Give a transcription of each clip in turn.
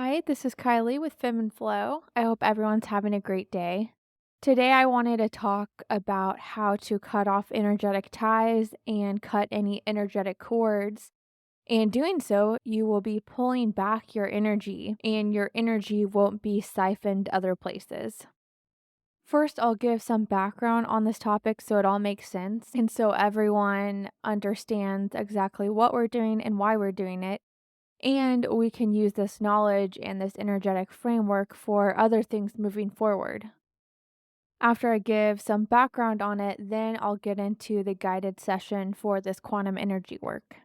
Hi, this is Kylie with Fem and Flow. I hope everyone's having a great day. Today, I wanted to talk about how to cut off energetic ties and cut any energetic cords. And doing so, you will be pulling back your energy, and your energy won't be siphoned other places. First, I'll give some background on this topic so it all makes sense, and so everyone understands exactly what we're doing and why we're doing it. And we can use this knowledge and this energetic framework for other things moving forward. After I give some background on it, then I'll get into the guided session for this quantum energy work.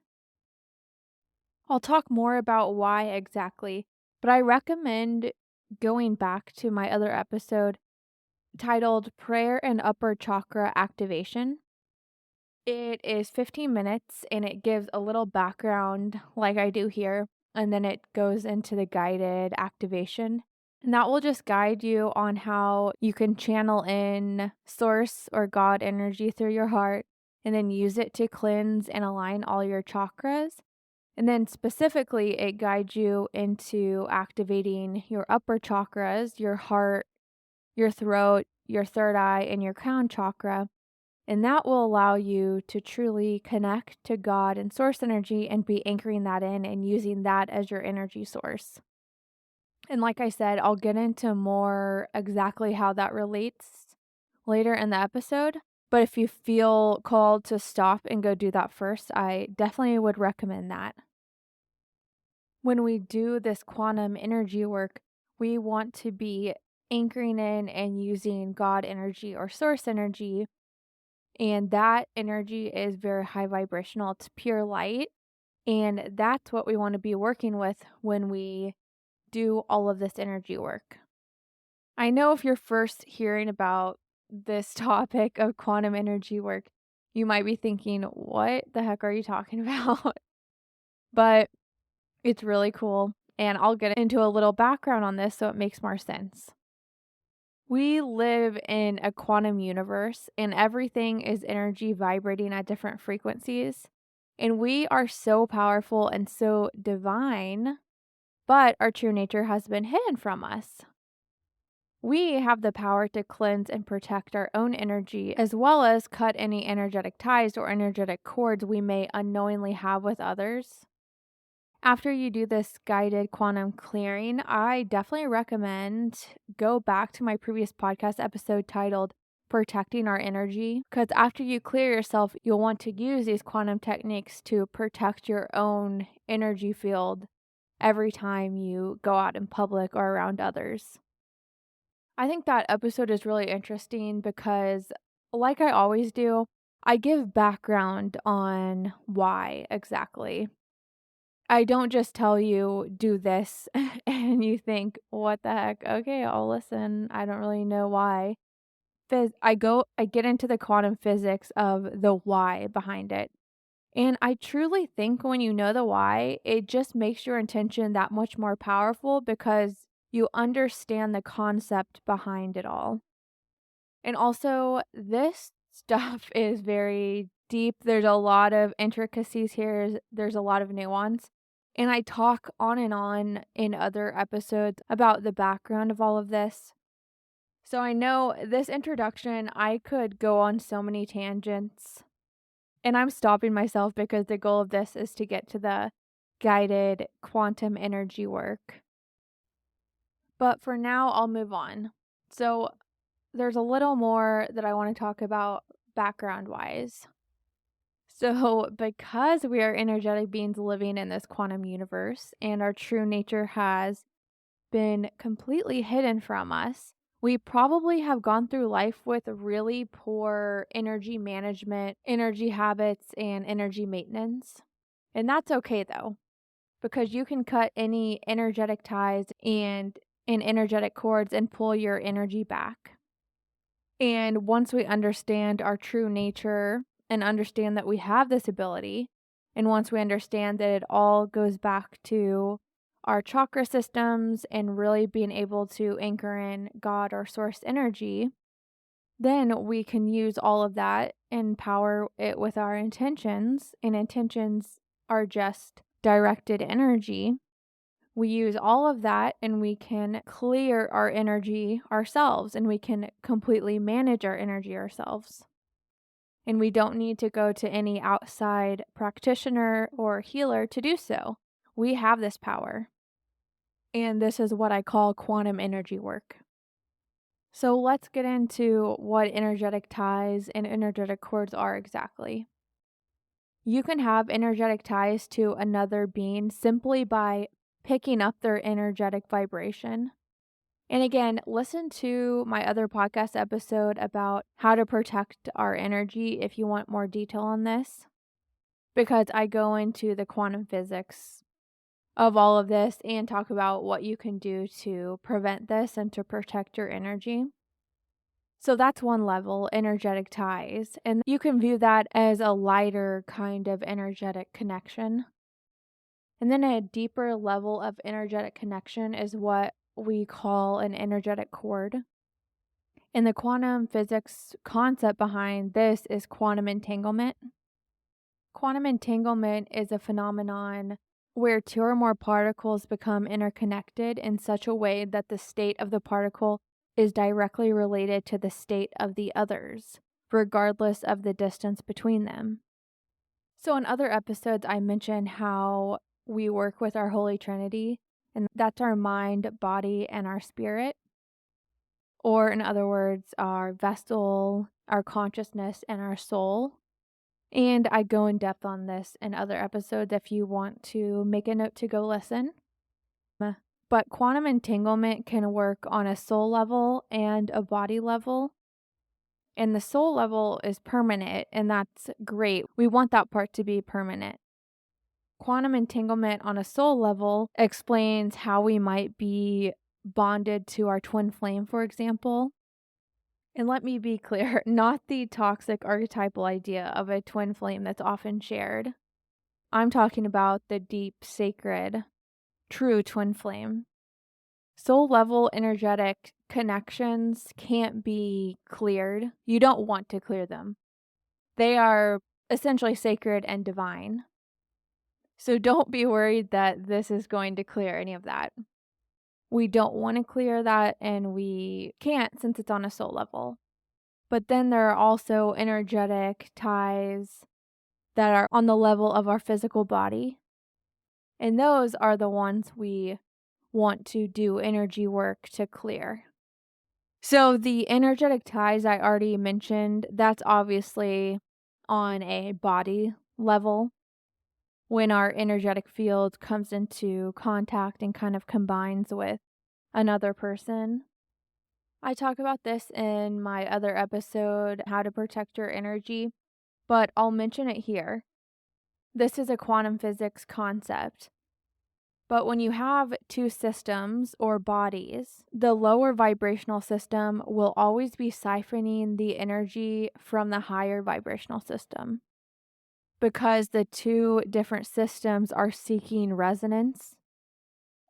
I'll talk more about why exactly, but I recommend going back to my other episode titled Prayer and Upper Chakra Activation. It is 15 minutes and it gives a little background like I do here, and then it goes into the guided activation. And that will just guide you on how you can channel in source or God energy through your heart and then use it to cleanse and align all your chakras. And then specifically, it guides you into activating your upper chakras, your heart, your throat, your third eye, and your crown chakra, and that will allow you to truly connect to God and source energy and be anchoring that in and using that as your energy source. And like I said, I'll get into more exactly how that relates later in the episode. But if you feel called to stop and go do that first, I definitely would recommend that. When we do this quantum energy work, we want to be anchoring in and using God energy or source energy, and that energy is very high vibrational. It's pure light. And that's what we want to be working with when we do all of this energy work. I know if you're first hearing about this topic of quantum energy work, you might be thinking, what the heck are you talking about? But it's really cool. And I'll get into a little background on this so it makes more sense. We live in a quantum universe and everything is energy vibrating at different frequencies. And we are so powerful and so divine, but our true nature has been hidden from us. We have the power to cleanse and protect our own energy, as well as cut any energetic ties or energetic cords we may unknowingly have with others. After you do this guided quantum clearing, I definitely recommend go back to my previous podcast episode titled Protecting Our Energy, because after you clear yourself, you'll want to use these quantum techniques to protect your own energy field every time you go out in public or around others. I think that episode is really interesting because, like I always do, I give background on why exactly. I don't just tell you, "Do this," and you think, "What the heck? Okay, I'll listen. I don't really know why." I get into the quantum physics of the why behind it. And I truly think when you know the why, it just makes your intention that much more powerful because you understand the concept behind it all. And also, this stuff is very deep. There's a lot of intricacies here, there's a lot of nuance. And I talk on and on in other episodes about the background of all of this. So I know this introduction, I could go on so many tangents. And I'm stopping myself because the goal of this is to get to the guided quantum energy work. But for now, I'll move on. So there's a little more that I want to talk about background wise. So, because we are energetic beings living in this quantum universe and our true nature has been completely hidden from us, we probably have gone through life with really poor energy management, energy habits, and energy maintenance. And that's okay though, because you can cut any energetic ties and energetic cords and pull your energy back. And once we understand our true nature and understand that we have this ability, and once we understand that it all goes back to our chakra systems and really being able to anchor in God or source energy, then we can use all of that and power it with our intentions. And intentions are just directed energy. We use all of that and we can clear our energy ourselves and we can completely manage our energy ourselves. And we don't need to go to any outside practitioner or healer to do so. We have this power. And this is what I call quantum energy work. So let's get into what energetic ties and energetic cords are exactly. You can have energetic ties to another being simply by picking up their energetic vibration. And again, listen to my other podcast episode about how to protect our energy if you want more detail on this, because I go into the quantum physics of all of this and talk about what you can do to prevent this and to protect your energy. So that's one level, energetic ties. And you can view that as a lighter kind of energetic connection. And then a deeper level of energetic connection is what we call an energetic cord. And the quantum physics concept behind this is quantum entanglement. Quantum entanglement is a phenomenon where two or more particles become interconnected in such a way that the state of the particle is directly related to the state of the others, regardless of the distance between them. So, in other episodes, I mentioned how we work with our Holy Trinity, and that's our mind, body, and our spirit. Or, in other words, our vessel, our consciousness, and our soul. And I go in depth on this in other episodes if you want to make a note to go listen. But quantum entanglement can work on a soul level and a body level. And the soul level is permanent, and that's great. We want that part to be permanent. Quantum entanglement on a soul level explains how we might be bonded to our twin flame, for example. And let me be clear, not the toxic archetypal idea of a twin flame that's often shared. I'm talking about the deep, sacred, true twin flame. Soul level energetic connections can't be cleared. You don't want to clear them. They are essentially sacred and divine. So don't be worried that this is going to clear any of that. We don't want to clear that, and we can't since it's on a soul level. But then there are also energetic ties that are on the level of our physical body. And those are the ones we want to do energy work to clear. So the energetic ties I already mentioned, that's obviously on a body level when our energetic field comes into contact and kind of combines with another person. I talk about this in my other episode, How to Protect Your Energy, but I'll mention it here. This is a quantum physics concept. But when you have two systems or bodies, the lower vibrational system will always be siphoning the energy from the higher vibrational system because the two different systems are seeking resonance.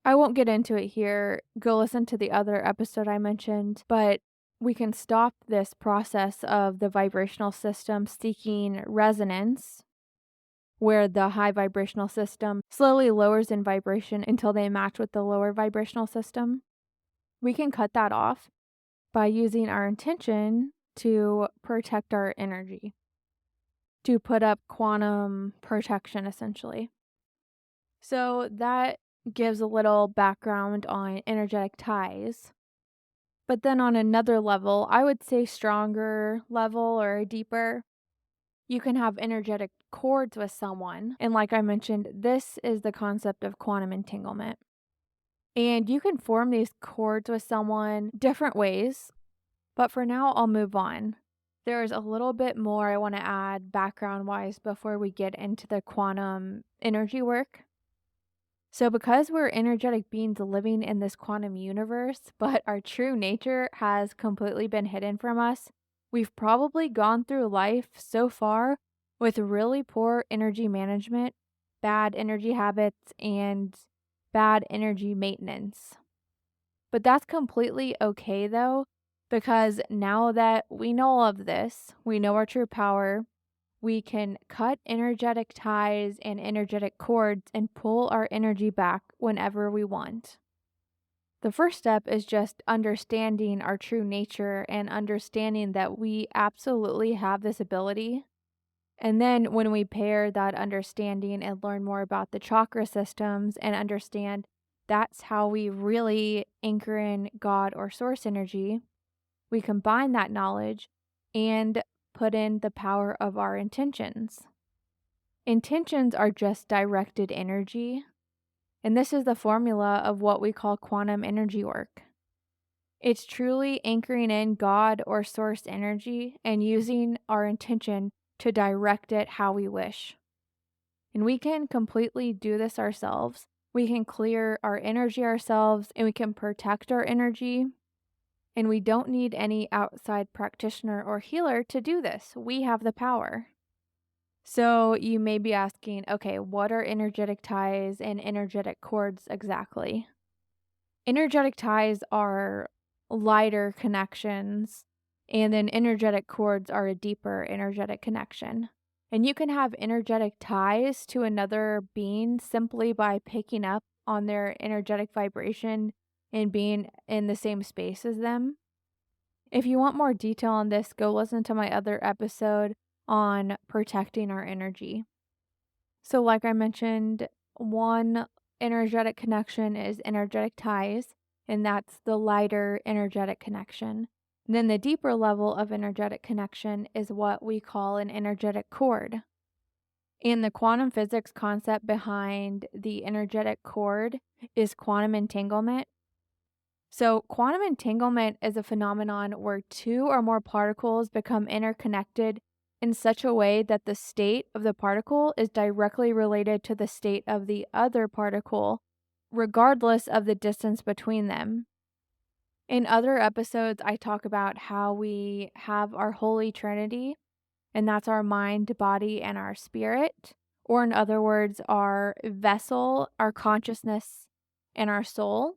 I won't get into it here. Go listen to the other episode I mentioned, but we can stop this process of the vibrational system seeking resonance, where the high vibrational system slowly lowers in vibration until they match with the lower vibrational system. We can cut that off by using our intention to protect our energy, to put up quantum protection essentially. So that gives a little background on energetic ties. But then on another level, I would say stronger level or deeper, you can have energetic cords with someone. And like I mentioned, this is the concept of quantum entanglement. And you can form these cords with someone different ways. But for now, I'll move on. There's a little bit more I want to add background wise before we get into the quantum energy work. So, because we're energetic beings living in this quantum universe, but our true nature has completely been hidden from us, we've probably gone through life so far with really poor energy management, bad energy habits, and bad energy maintenance. But that's completely okay though, because now that we know all of this, we know our true power, we can cut energetic ties and energetic cords and pull our energy back whenever we want. The first step is just understanding our true nature and understanding that we absolutely have this ability. And then when we pair that understanding and learn more about the chakra systems and understand that's how we really anchor in God or source energy, we combine that knowledge and put in the power of our intentions. Intentions are just directed energy, and this is the formula of what we call quantum energy work. It's truly anchoring in God or source energy and using our intention to direct it how we wish. And we can completely do this ourselves. We can clear our energy ourselves and we can protect our energy. And we don't need any outside practitioner or healer to do this. We have the power. So you may be asking, okay, what are energetic ties and energetic cords exactly? Energetic ties are lighter connections, and then energetic cords are a deeper energetic connection. And you can have energetic ties to another being simply by picking up on their energetic vibration and being in the same space as them. If you want more detail on this, go listen to my other episode on protecting our energy. So, like I mentioned, one energetic connection is energetic ties, and that's the lighter energetic connection. And then the deeper level of energetic connection is what we call an energetic cord. And the quantum physics concept behind the energetic cord is quantum entanglement. So, quantum entanglement is a phenomenon where two or more particles become interconnected in such a way that the state of the particle is directly related to the state of the other particle, regardless of the distance between them. In other episodes, I talk about how we have our Holy Trinity, and that's our mind, body, and our spirit, or in other words, our vessel, our consciousness, and our soul.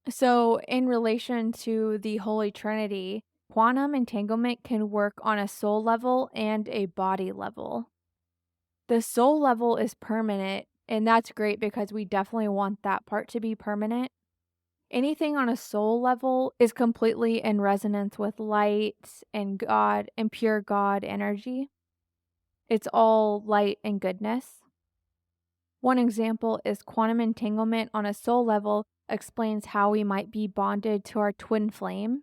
So, in relation to the Holy Trinity, quantum entanglement can work on a soul level and a body level. The soul level is permanent, and that's great because we definitely want that part to be permanent. Anything on a soul level is completely in resonance with light and God and pure God energy. It's all light and goodness. One example is quantum entanglement on a soul level explains how we might be bonded to our twin flame.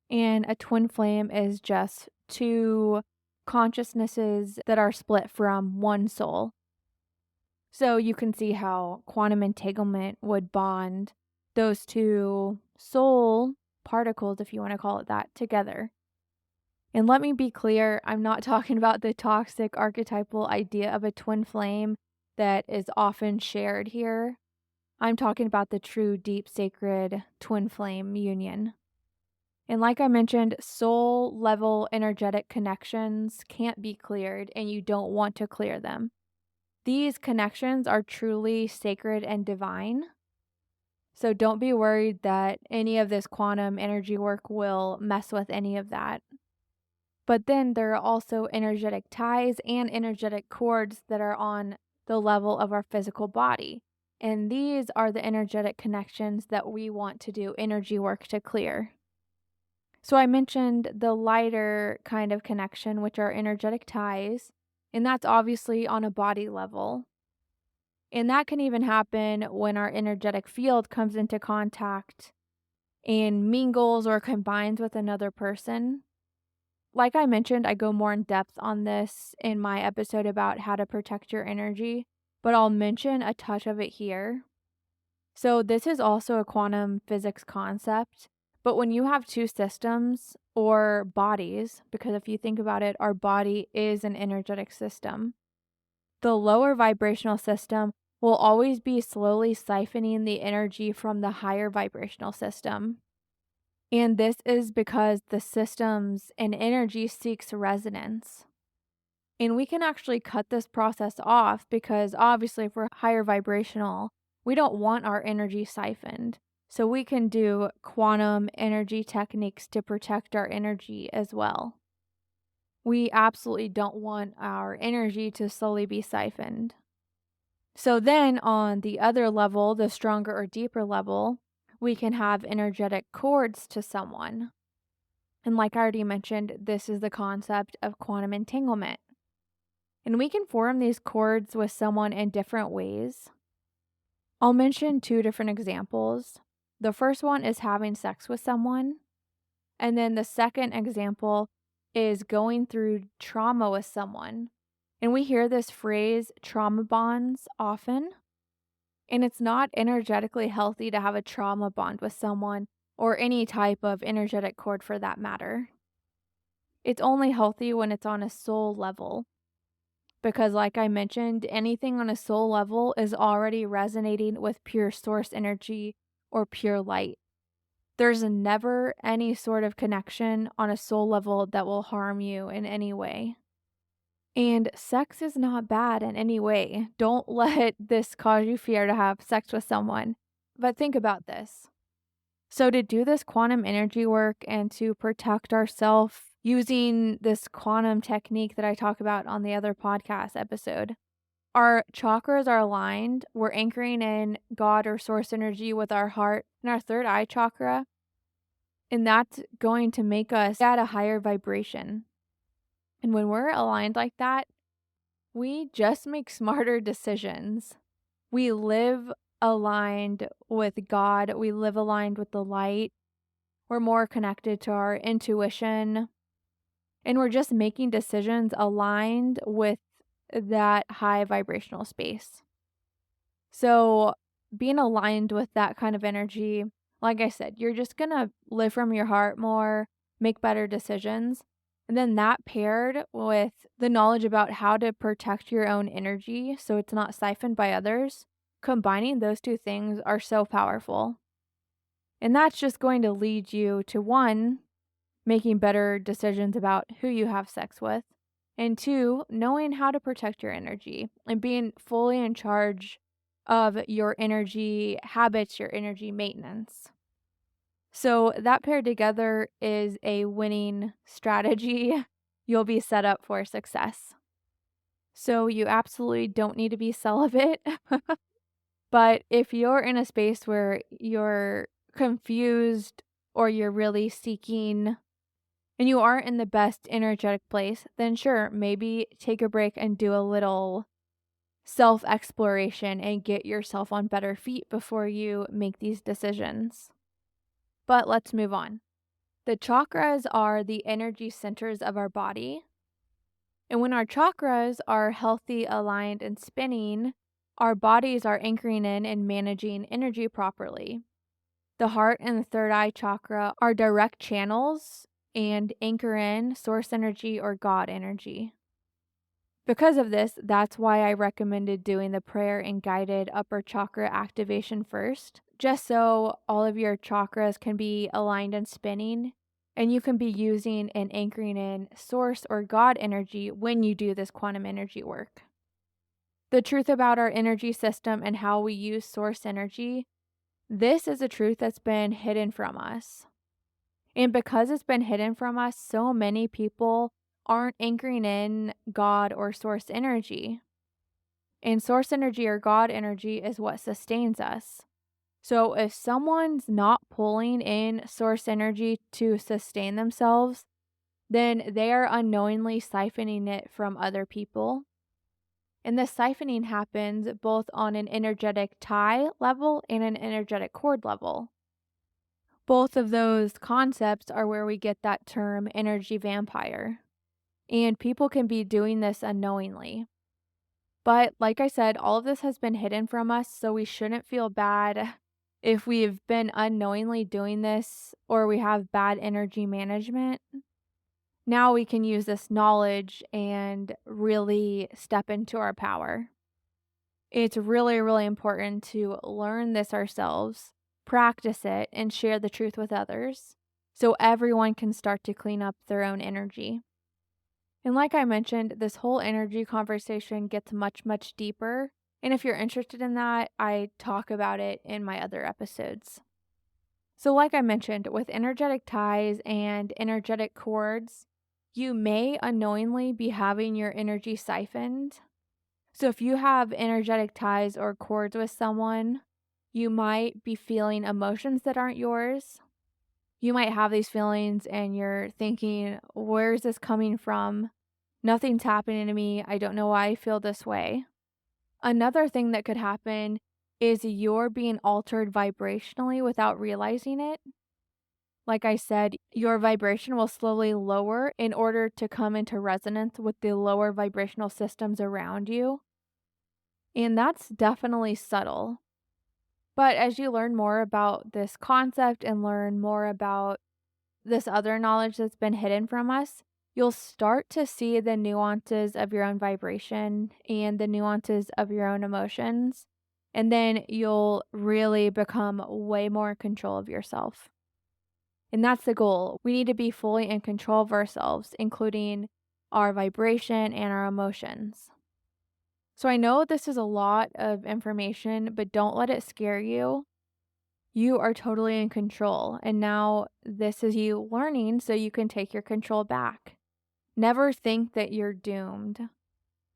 And a twin flame is just two consciousnesses that are split from one soul. So you can see how quantum entanglement would bond those two soul particles, if you want to call it that, together. And let me be clear, I'm not talking about the toxic archetypal idea of a twin flame that is often shared here. I'm talking about the true, deep, sacred twin flame union. And like I mentioned, soul level energetic connections can't be cleared, and you don't want to clear them. These connections are truly sacred and divine. So don't be worried that any of this quantum energy work will mess with any of that. But then there are also energetic ties and energetic cords that are on the level of our physical body. And these are the energetic connections that we want to do energy work to clear. So I mentioned the lighter kind of connection, which are energetic ties, and that's obviously on a body level. And that can even happen when our energetic field comes into contact and mingles or combines with another person. Like I mentioned, I go more in depth on this in my episode about how to protect your energy, but I'll mention a touch of it here. So this is also a quantum physics concept, but when you have two systems or bodies, because if you think about it, our body is an energetic system, the lower vibrational system will always be slowly siphoning the energy from the higher vibrational system. And this is because the systems and energy seeks resonance. And we can actually cut this process off because obviously if we're higher vibrational, we don't want our energy siphoned. So we can do quantum energy techniques to protect our energy as well. We absolutely don't want our energy to slowly be siphoned. So then on the other level, the stronger or deeper level, we can have energetic cords to someone. And like I already mentioned, this is the concept of quantum entanglement. And we can form these cords with someone in different ways. I'll mention two different examples. The first one is having sex with someone. And then the second example is going through trauma with someone. And we hear this phrase, trauma bonds, often. And it's not energetically healthy to have a trauma bond with someone or any type of energetic cord for that matter. It's only healthy when it's on a soul level. Because, like I mentioned, anything on a soul level is already resonating with pure source energy or pure light. There's never any sort of connection on a soul level that will harm you in any way. And sex is not bad in any way. Don't let this cause you fear to have sex with someone. But think about this. So, to do this quantum energy work and to protect ourselves using this quantum technique that I talk about on the other podcast episode, our chakras are aligned. We're anchoring in God or source energy with our heart and our third eye chakra. And that's going to make us at a higher vibration. And when we're aligned like that, we just make smarter decisions. We live aligned with God. We live aligned with the light. We're more connected to our intuition. And we're just making decisions aligned with that high vibrational space. So, being aligned with that kind of energy, like I said, you're just going to live from your heart more, make better decisions. And then that paired with the knowledge about how to protect your own energy so it's not siphoned by others, combining those two things are so powerful. And that's just going to lead you to one, making better decisions about who you have sex with, and two, knowing how to protect your energy and being fully in charge of your energy habits, your energy maintenance. So that paired together is a winning strategy. You'll be set up for success. So you absolutely don't need to be celibate. But if you're in a space where you're confused or you're really seeking and you aren't in the best energetic place, then sure, maybe take a break and do a little self exploration and get yourself on better feet before you make these decisions. But let's move on. The chakras are the energy centers of our body. And when our chakras are healthy, aligned, and spinning, our bodies are anchoring in and managing energy properly. The heart and the third eye chakra are direct channels and anchor in source energy or God energy. Because of this, that's why I recommended doing the prayer and guided upper chakra activation first, just so all of your chakras can be aligned and spinning, and you can be using and anchoring in source or God energy when you do this quantum energy work. The truth about our energy system and how we use source energy, this is a truth that's been hidden from us. And because it's been hidden from us, so many people aren't anchoring in God or source energy. And source energy or God energy is what sustains us. So if someone's not pulling in source energy to sustain themselves, then they are unknowingly siphoning it from other people. And this siphoning happens both on an energetic tie level and an energetic cord level. Both of those concepts are where we get that term energy vampire. And people can be doing this unknowingly. But like I said, all of this has been hidden from us, so we shouldn't feel bad if we've been unknowingly doing this or we have bad energy management. Now we can use this knowledge and really step into our power. It's really, really important to learn this ourselves, practice it, and share the truth with others so everyone can start to clean up their own energy. And like I mentioned, this whole energy conversation gets much, much deeper. And if you're interested in that, I talk about it in my other episodes. So, like I mentioned, with energetic ties and energetic cords, You may unknowingly be having your energy siphoned. So if you have energetic ties or cords with someone, you might be feeling emotions that aren't yours. You might have these feelings and you're thinking, where's this coming from? Nothing's happening to me. I don't know why I feel this way. Another thing that could happen is you're being altered vibrationally without realizing it. Like I said, your vibration will slowly lower in order to come into resonance with the lower vibrational systems around you. And that's definitely subtle. But as you learn more about this concept and learn more about this other knowledge that's been hidden from us, you'll start to see the nuances of your own vibration and the nuances of your own emotions. And then you'll really become way more in control of yourself. And that's the goal. We need to be fully in control of ourselves, including our vibration and our emotions. So I know this is a lot of information, but don't let it scare you. You are totally in control. And now this is you learning so you can take your control back. Never think that you're doomed.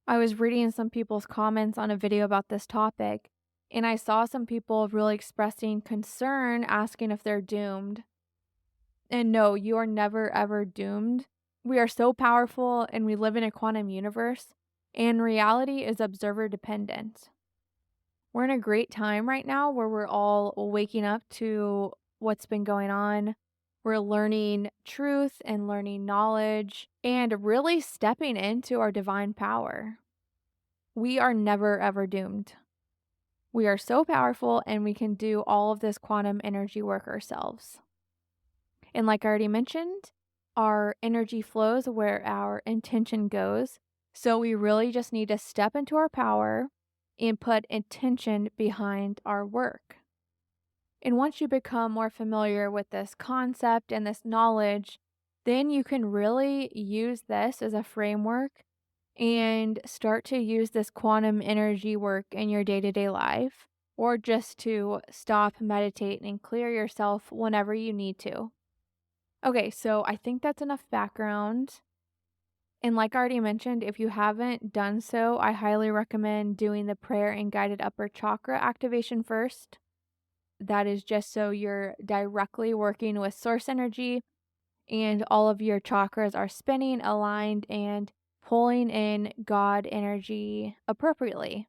I was reading some people's comments on a video about this topic, and I saw some people really expressing concern, asking if they're doomed. And no, you are never ever doomed. We are so powerful and we live in a quantum universe, and reality is observer dependent. We're in a great time right now where we're all waking up to what's been going on. We're learning truth and learning knowledge and really stepping into our divine power. We are never ever doomed. We are so powerful and we can do all of this quantum energy work ourselves. And like I already mentioned, our energy flows where our intention goes. So we really just need to step into our power and put intention behind our work. And once you become more familiar with this concept and this knowledge, then you can really use this as a framework and start to use this quantum energy work in your day to day life, or just to stop, meditate, and clear yourself whenever you need to. Okay, so I think that's enough background. And like I already mentioned, if you haven't done so, I highly recommend doing the prayer and guided upper chakra activation first. That is just so you're directly working with source energy and all of your chakras are spinning, aligned, and pulling in God energy appropriately.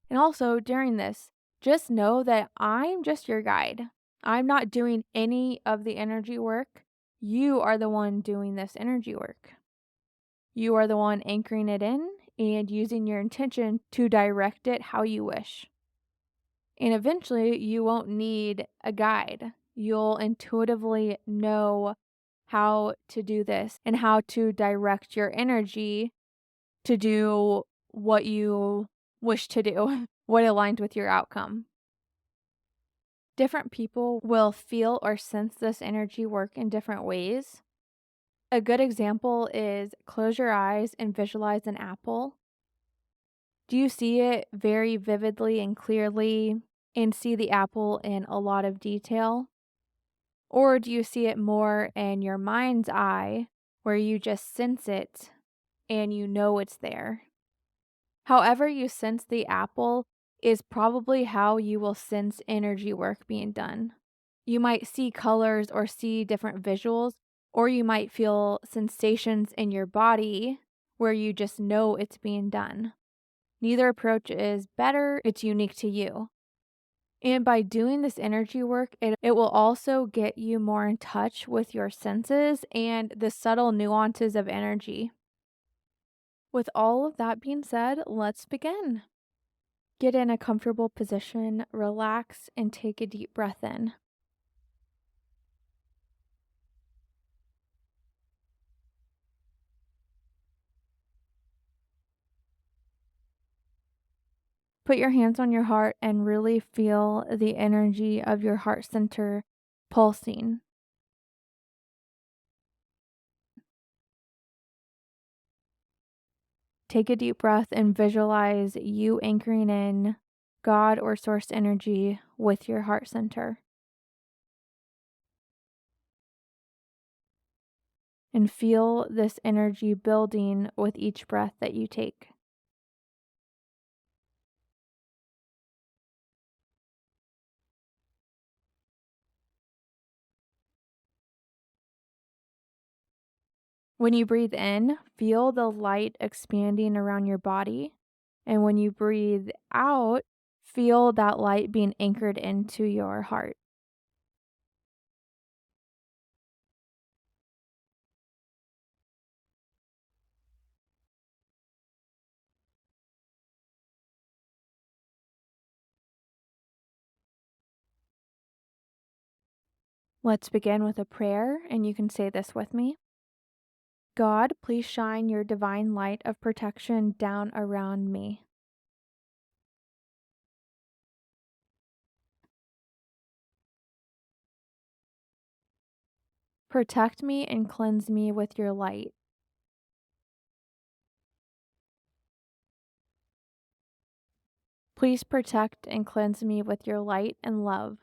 And also during this, just know that I'm just your guide. I'm not doing any of the energy work. You are the one doing this energy work. You are the one anchoring it in and using your intention to direct it how you wish. And eventually, you won't need a guide. You'll intuitively know how to do this and how to direct your energy to do what you wish to do, what aligns with your outcome. Different people will feel or sense this energy work in different ways. A good example is close your eyes and visualize an apple. Do you see it very vividly and clearly and see the apple in a lot of detail? Or do you see it more in your mind's eye where you just sense it and you know it's there? However, you sense the apple is probably how you will sense energy work being done. You might see colors or see different visuals, or you might feel sensations in your body where you just know it's being done. Neither approach is better, it's unique to you. And by doing this energy work, it will also get you more in touch with your senses and the subtle nuances of energy. With all of that being said, let's begin. Get in a comfortable position, relax, and take a deep breath in. Put your hands on your heart and really feel the energy of your heart center pulsing. Take a deep breath and visualize you anchoring in God or source energy with your heart center. and feel this energy building with each breath that you take. When you breathe in, feel the light expanding around your body. And when you breathe out, feel that light being anchored into your heart. Let's begin with a prayer, and you can say this with me. God, please shine your divine light of protection down around me. Protect me and cleanse me with your light. Please protect and cleanse me with your light and love.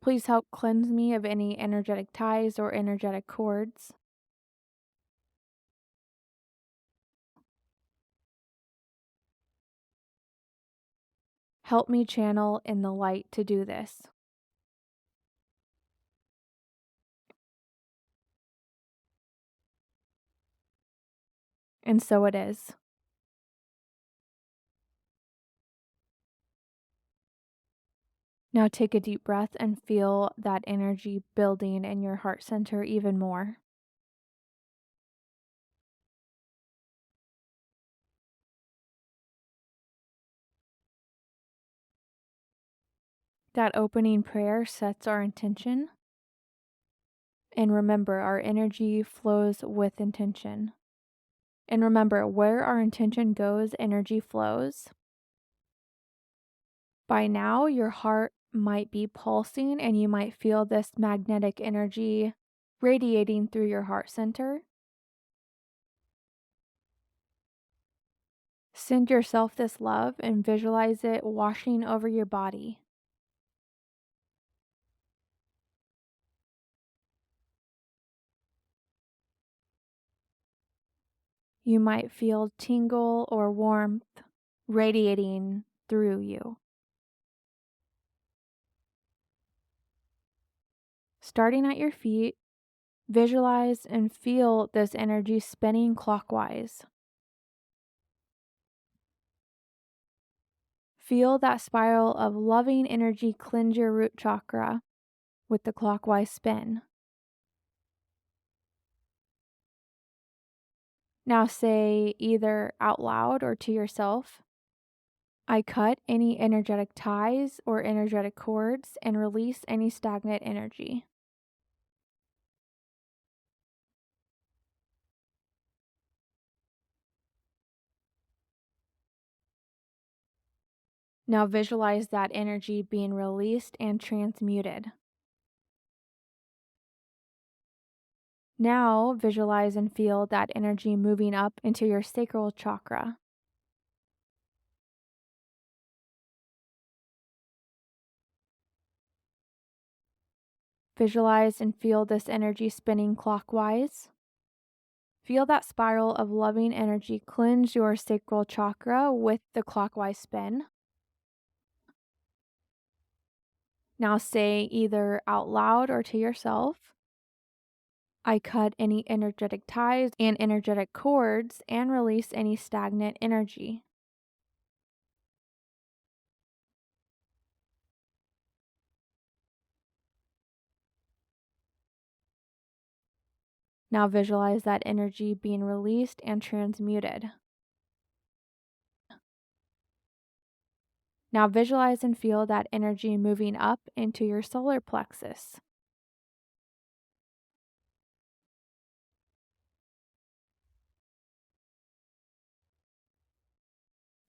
Please help cleanse me of any energetic ties or energetic cords. Help me channel in the light to do this. And so it is. Now take a deep breath and feel that energy building in your heart center even more. That opening prayer sets our intention. And remember, our energy flows with intention. And remember, where our intention goes, energy flows. By now, your heart might be pulsing and you might feel this magnetic energy radiating through your heart center. Send yourself this love and visualize it washing over your body. You might feel tingle or warmth radiating through you. Starting at your feet, visualize and feel this energy spinning clockwise. Feel that spiral of loving energy cleanse your root chakra with the clockwise spin. Now say either out loud or to yourself, I cut any energetic ties or energetic cords and release any stagnant energy. Now visualize that energy being released and transmuted. Now visualize and feel that energy moving up into your sacral chakra. Visualize and feel this energy spinning clockwise. Feel that spiral of loving energy cleanse your sacral chakra with the clockwise spin. Now say either out loud or to yourself, I cut any energetic ties and energetic cords and release any stagnant energy. Now visualize that energy being released and transmuted. Now visualize and feel that energy moving up into your solar plexus.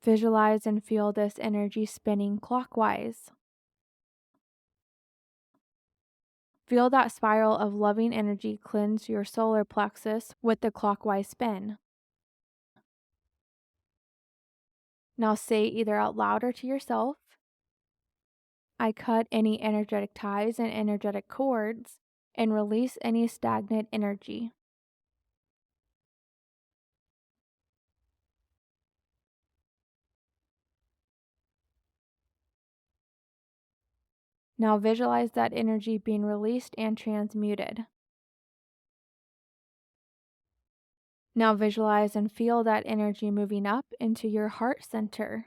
Visualize and feel this energy spinning clockwise. Feel that spiral of loving energy cleanse your solar plexus with the clockwise spin. Now say either out loud or to yourself, I cut any energetic ties and energetic cords and release any stagnant energy. Now visualize that energy being released and transmuted. Now visualize and feel that energy moving up into your heart center.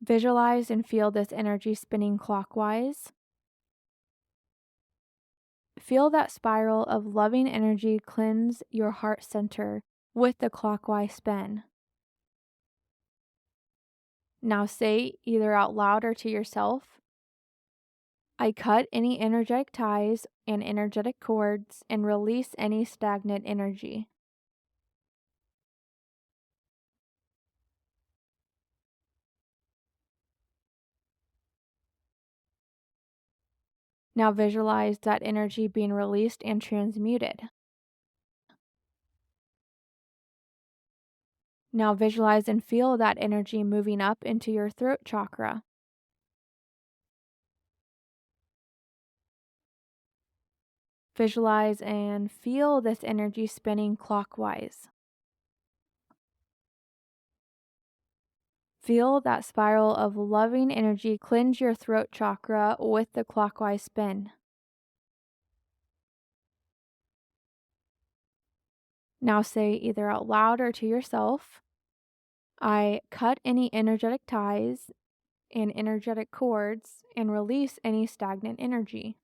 Visualize and feel this energy spinning clockwise. Feel that spiral of loving energy cleanse your heart center with the clockwise spin. Now say either out loud or to yourself, I cut any energetic ties and energetic cords and release any stagnant energy. Now visualize that energy being released and transmuted. Now visualize and feel that energy moving up into your throat chakra. Visualize and feel this energy spinning clockwise. Feel that spiral of loving energy cleanse your throat chakra with the clockwise spin. Now say either out loud or to yourself, I cut any energetic ties and energetic cords and release any stagnant energy.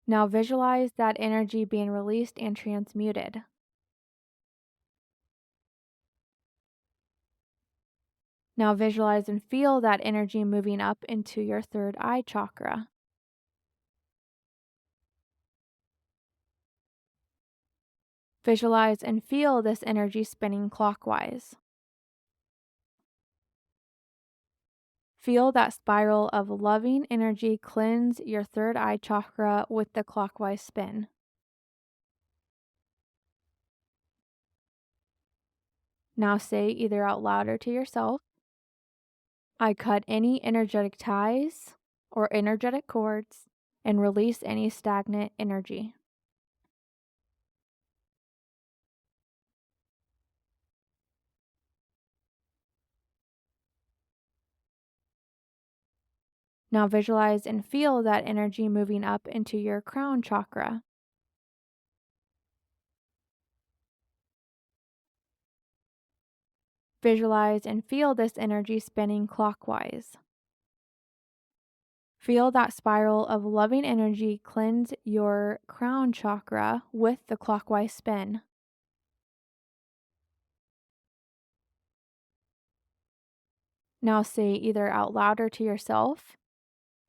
Now visualize that energy being released and transmuted. Now visualize and feel that energy moving up into your third eye chakra. Visualize and feel this energy spinning clockwise. Feel that spiral of loving energy cleanse your third eye chakra with the clockwise spin. Now say either out loud or to yourself, I cut any energetic ties or energetic cords and release any stagnant energy. Now visualize and feel that energy moving up into your crown chakra. Visualize and feel this energy spinning clockwise. Feel that spiral of loving energy cleanse your crown chakra with the clockwise spin. Now say either out loud or to yourself,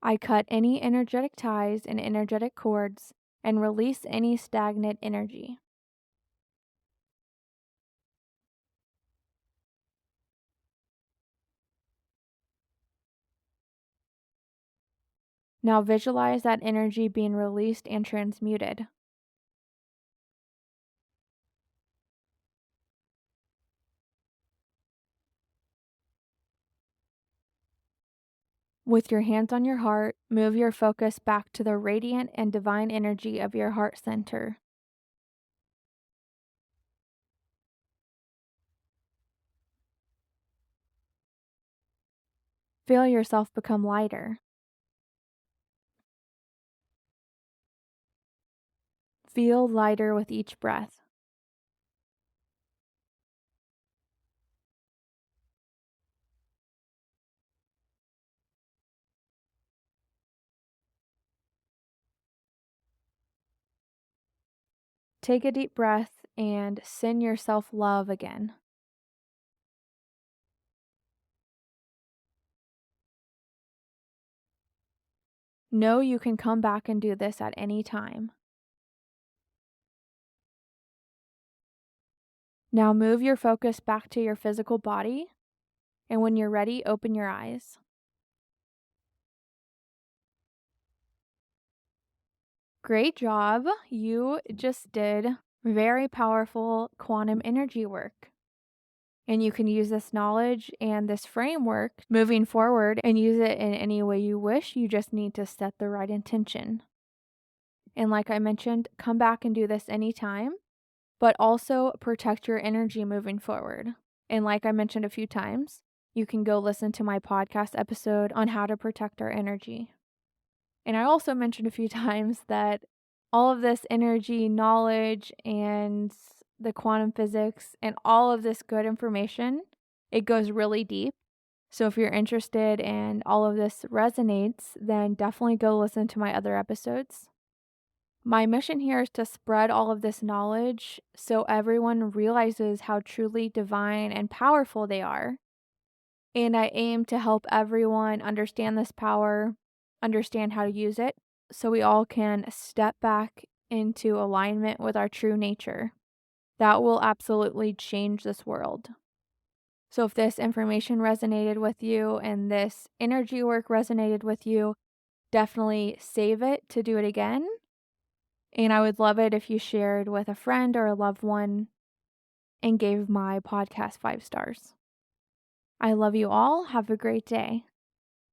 I cut any energetic ties and energetic cords and release any stagnant energy. Now visualize that energy being released and transmuted. With your hands on your heart, move your focus back to the radiant and divine energy of your heart center. Feel yourself become lighter. Feel lighter with each breath. Take a deep breath and send yourself love again. Know you can come back and do this at any time. Now move your focus back to your physical body, and when you're ready, open your eyes. Great job. You just did very powerful quantum energy work. And you can use this knowledge and this framework moving forward and use it in any way you wish. You just need to set the right intention. And like I mentioned, come back and do this anytime, but also protect your energy moving forward. And like I mentioned a few times, you can go listen to my podcast episode on how to protect our energy. And I also mentioned a few times that all of this energy knowledge and the quantum physics and all of this good information, it goes really deep. So if you're interested and all of this resonates, then definitely go listen to my other episodes. My mission here is to spread all of this knowledge so everyone realizes how truly divine and powerful they are. And I aim to help everyone understand this power, understand how to use it, so we all can step back into alignment with our true nature. That will absolutely change this world. So if this information resonated with you and this energy work resonated with you, definitely save it to do it again. And I would love it if you shared with a friend or a loved one and gave my podcast 5 stars. I love you all. Have a great day.